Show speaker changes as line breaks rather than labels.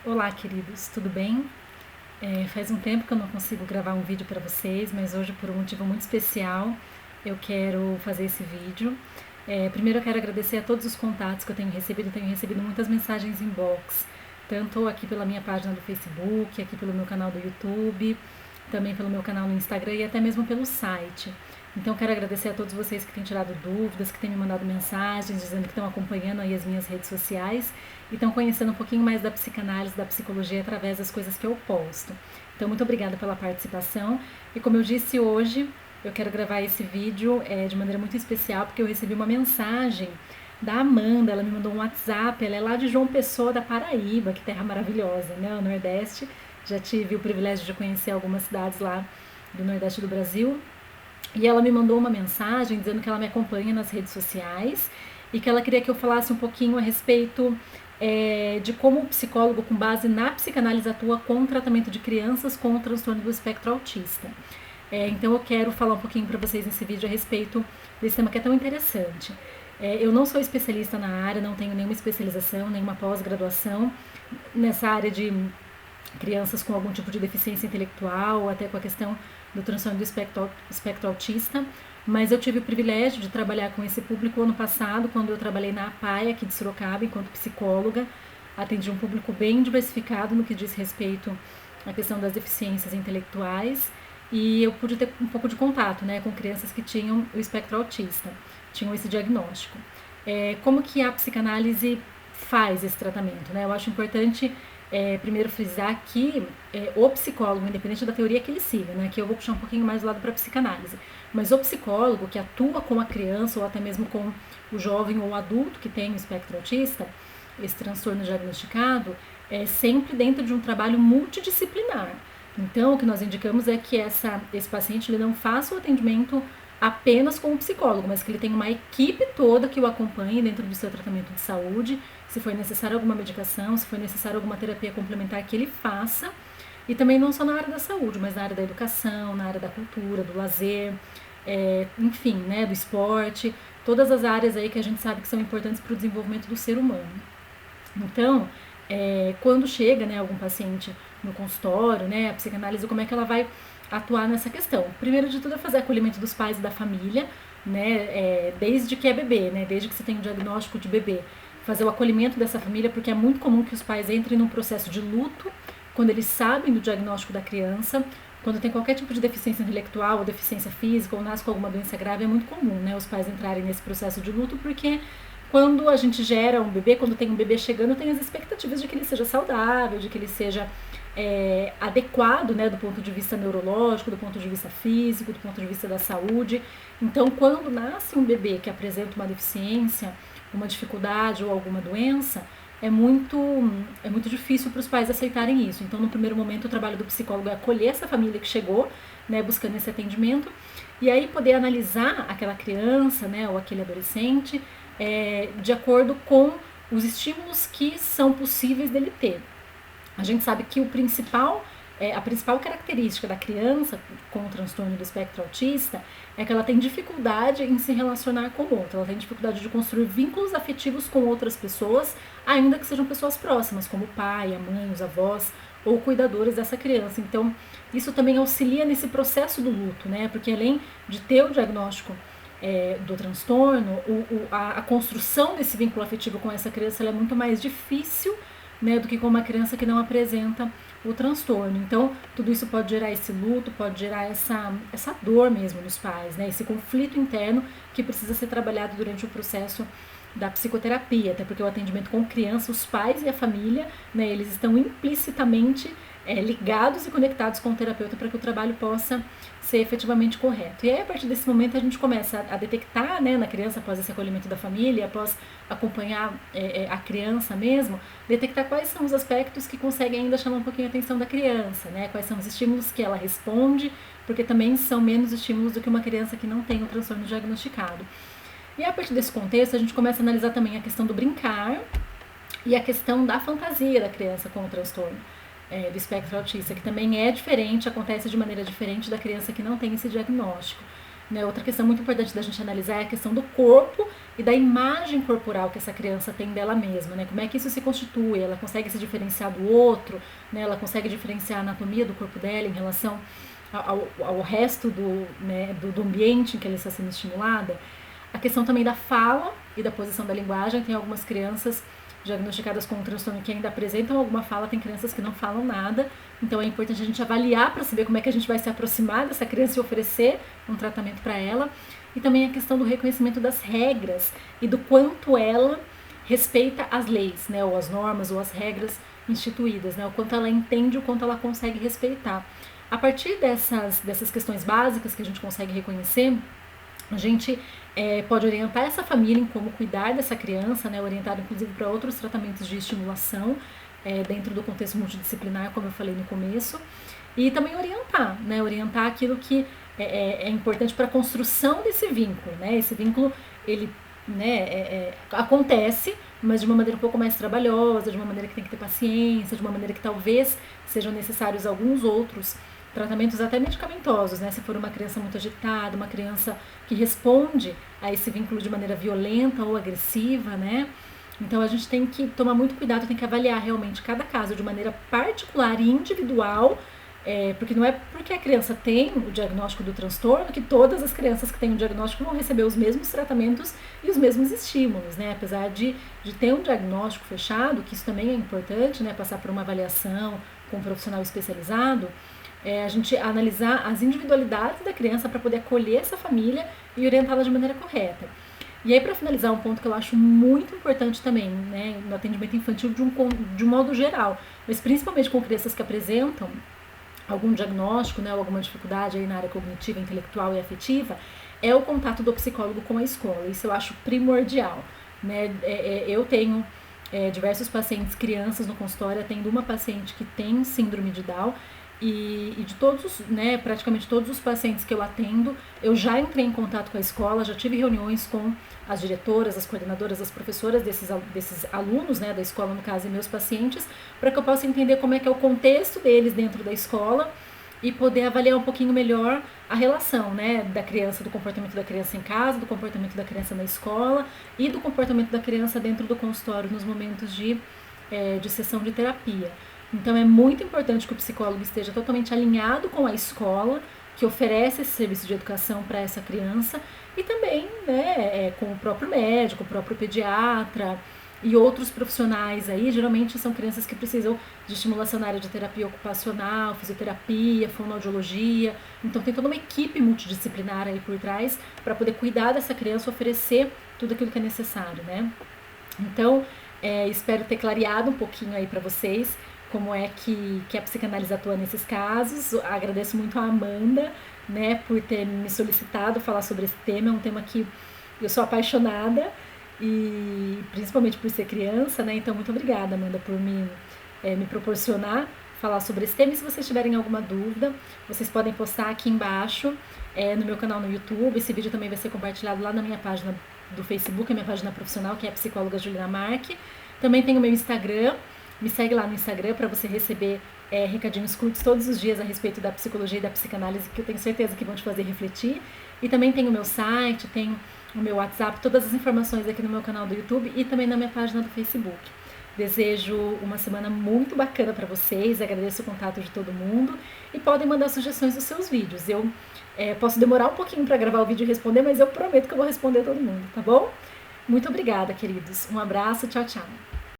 Olá, queridos, tudo bem? Faz um tempo que eu não consigo gravar um vídeo para vocês, mas hoje, por um motivo muito especial, eu quero fazer esse vídeo. Primeiro, eu quero agradecer a todos os contatos que eu tenho recebido muitas mensagens inbox, tanto aqui pela minha página do Facebook, aqui pelo meu canal do YouTube, também pelo meu canal no Instagram e até mesmo pelo site. Então, quero agradecer a todos vocês que têm tirado dúvidas, que têm me mandado mensagens, dizendo que estão acompanhando aí as minhas redes sociais e estão conhecendo um pouquinho mais da psicanálise, da psicologia através das coisas que eu posto. Então, muito obrigada pela participação. E como eu disse hoje, eu quero gravar esse vídeo de maneira muito especial, porque eu recebi uma mensagem da Amanda, ela me mandou um WhatsApp, ela é lá de João Pessoa, da Paraíba, que terra maravilhosa, né, o Nordeste. Já tive o privilégio de conhecer algumas cidades lá do Nordeste do Brasil. E ela me mandou uma mensagem dizendo que ela me acompanha nas redes sociais e que ela queria que eu falasse um pouquinho a respeito de como o psicólogo, com base na psicanálise, atua com o tratamento de crianças com o transtorno do espectro autista. Então eu quero falar um pouquinho para vocês nesse vídeo a respeito desse tema que é tão interessante. Eu não sou especialista na área, não tenho nenhuma especialização, nenhuma pós-graduação nessa área de crianças com algum tipo de deficiência intelectual, ou até com a questão do transtorno do espectro autista, mas eu tive o privilégio de trabalhar com esse público ano passado, quando eu trabalhei na APAE aqui de Sorocaba, enquanto psicóloga. Atendi um público bem diversificado no que diz respeito à questão das deficiências intelectuais, e eu pude ter um pouco de contato, né, com crianças que tinham o espectro autista, tinham esse diagnóstico. Como que a psicanálise faz esse tratamento, né? Eu acho importante primeiro frisar que o psicólogo, independente da teoria que ele siga, né, que eu vou puxar um pouquinho mais do lado para a psicanálise, mas o psicólogo que atua com a criança ou até mesmo com o jovem ou o adulto que tem o espectro autista, esse transtorno diagnosticado, é sempre dentro de um trabalho multidisciplinar. Então, o que nós indicamos é que esse paciente ele não faça o atendimento apenas com o psicólogo, mas que ele tenha uma equipe toda que o acompanhe dentro do seu tratamento de saúde, se for necessário alguma medicação, se for necessário alguma terapia complementar, que ele faça, e também não só na área da saúde, mas na área da educação, na área da cultura, do lazer, enfim, né, do esporte, todas as áreas aí que a gente sabe que são importantes para o desenvolvimento do ser humano. Então, quando chega, né, algum paciente no consultório, né, a psicanálise, como é que ela vai atuar nessa questão? Primeiro de tudo é fazer acolhimento dos pais e da família, né, desde que é bebê, né, desde que você tem o diagnóstico de bebê, fazer o acolhimento dessa família, porque é muito comum que os pais entrem num processo de luto quando eles sabem do diagnóstico da criança, quando tem qualquer tipo de deficiência intelectual ou deficiência física ou nasce com alguma doença grave, é muito comum, né, os pais entrarem nesse processo de luto, porque quando a gente gera um bebê, quando tem um bebê chegando, tem as expectativas de que ele seja saudável, de que ele seja adequado, né, do ponto de vista neurológico, do ponto de vista físico, do ponto de vista da saúde. Então, quando nasce um bebê que apresenta uma deficiência, uma dificuldade ou alguma doença, é muito difícil para os pais aceitarem isso. Então, no primeiro momento, o trabalho do psicólogo é acolher essa família que chegou, né, buscando esse atendimento, e aí poder analisar aquela criança, né, ou aquele adolescente, de acordo com os estímulos que são possíveis dele ter. A gente sabe que a principal característica da criança com o transtorno do espectro autista é que ela tem dificuldade em se relacionar com o outro, ela tem dificuldade de construir vínculos afetivos com outras pessoas, ainda que sejam pessoas próximas, como o pai, a mãe, os avós ou cuidadores dessa criança. Então, isso também auxilia nesse processo do luto, né? Porque além de ter o diagnóstico do transtorno, a construção desse vínculo afetivo com essa criança ela é muito mais difícil, né, do que com uma criança que não apresenta o transtorno. Então, tudo isso pode gerar esse luto, pode gerar essa dor mesmo nos pais, né, esse conflito interno que precisa ser trabalhado durante o processo da psicoterapia, até porque o atendimento com criança, os pais e a família, né, eles estão implicitamente ligados e conectados com o terapeuta para que o trabalho possa ser efetivamente correto. E aí, a partir desse momento, a gente começa a detectar, né, na criança, após esse acolhimento da família, após acompanhar a criança mesmo, detectar quais são os aspectos que conseguem ainda chamar um pouquinho a atenção da criança, né, quais são os estímulos que ela responde, porque também são menos estímulos do que uma criança que não tem o transtorno diagnosticado. E a partir desse contexto, a gente começa a analisar também a questão do brincar e a questão da fantasia da criança com o transtorno do espectro autista, que também é diferente, acontece de maneira diferente da criança que não tem esse diagnóstico. né? Outra questão muito importante da gente analisar é a questão do corpo e da imagem corporal que essa criança tem dela mesma, né? Como é que isso se constitui? Ela consegue se diferenciar do outro, né? Ela consegue diferenciar a anatomia do corpo dela em relação ao resto do ambiente em que ela está sendo estimulada. A questão também da fala e da posição da linguagem. Tem algumas crianças diagnosticadas com um transtorno que ainda apresentam alguma fala, tem crianças que não falam nada. Então é importante a gente avaliar para saber como é que a gente vai se aproximar dessa criança e oferecer um tratamento para ela. E também a questão do reconhecimento das regras e do quanto ela respeita as leis, né, ou as normas ou as regras instituídas, né, o quanto ela entende, o quanto ela consegue respeitar. A partir dessas questões básicas que a gente consegue reconhecer, a gente pode orientar essa família em como cuidar dessa criança, né, orientar inclusive para outros tratamentos de estimulação dentro do contexto multidisciplinar, como eu falei no começo, e também orientar, né, orientar aquilo que é importante para a construção desse vínculo, né, esse vínculo, ele acontece, mas de uma maneira um pouco mais trabalhosa, de uma maneira que tem que ter paciência, de uma maneira que talvez sejam necessários alguns outros tratamentos até medicamentosos, né? Se for uma criança muito agitada, uma criança que responde a esse vínculo de maneira violenta ou agressiva, né? Então a gente tem que tomar muito cuidado, tem que avaliar realmente cada caso de maneira particular e individual, porque não é porque a criança tem o diagnóstico do transtorno que todas as crianças que têm o diagnóstico vão receber os mesmos tratamentos e os mesmos estímulos, né? Apesar de ter um diagnóstico fechado, que isso também é importante, né? Passar por uma avaliação com um profissional especializado, a gente analisar as individualidades da criança para poder acolher essa família e orientá-la de maneira correta. E aí, para finalizar, um ponto que eu acho muito importante também, né, no atendimento infantil de um modo geral, mas principalmente com crianças que apresentam algum diagnóstico, né, ou alguma dificuldade aí na área cognitiva, intelectual e afetiva, é o contato do psicólogo com a escola. Isso eu acho primordial, né? Eu tenho diversos pacientes, crianças no consultório, atendo uma paciente que tem síndrome de Down, e de todos, né, praticamente todos os pacientes que eu atendo, eu já entrei em contato com a escola, já tive reuniões com as diretoras, as coordenadoras, as professoras desses alunos, né, da escola, no caso, e meus pacientes, para que eu possa entender como é que é o contexto deles dentro da escola e poder avaliar um pouquinho melhor a relação, né, da criança, do comportamento da criança em casa, do comportamento da criança na escola e do comportamento da criança dentro do consultório nos momentos de sessão de terapia. Então é muito importante que o psicólogo esteja totalmente alinhado com a escola, que oferece esse serviço de educação para essa criança, e também, né, com o próprio médico, o próprio pediatra e outros profissionais aí. Geralmente são crianças que precisam de estimulação na área de terapia ocupacional, fisioterapia, fonoaudiologia. Então tem toda uma equipe multidisciplinar aí por trás para poder cuidar dessa criança, oferecer tudo aquilo que é necessário, né? Então, espero ter clareado um pouquinho aí para vocês como é que a psicanálise atua nesses casos. Agradeço muito a Amanda, né, por ter me solicitado falar sobre esse tema. É um tema que eu sou apaixonada, e principalmente por ser criança, né? Então, muito obrigada, Amanda, por me proporcionar falar sobre esse tema. E se vocês tiverem alguma dúvida, vocês podem postar aqui embaixo no meu canal no YouTube. Esse vídeo também vai ser compartilhado lá na minha página do Facebook, a minha página profissional, que é a psicóloga Juliana Marque. Também tem o meu Instagram. Me segue lá no Instagram para você receber recadinhos curtos todos os dias a respeito da psicologia e da psicanálise, que eu tenho certeza que vão te fazer refletir. E também tem o meu site, tem o meu WhatsApp, todas as informações aqui no meu canal do YouTube e também na minha página do Facebook. Desejo uma semana muito bacana para vocês, agradeço o contato de todo mundo e podem mandar sugestões dos seus vídeos. Eu posso demorar um pouquinho para gravar o vídeo e responder, mas eu prometo que eu vou responder todo mundo, tá bom? Muito obrigada, queridos. Um abraço, tchau, tchau.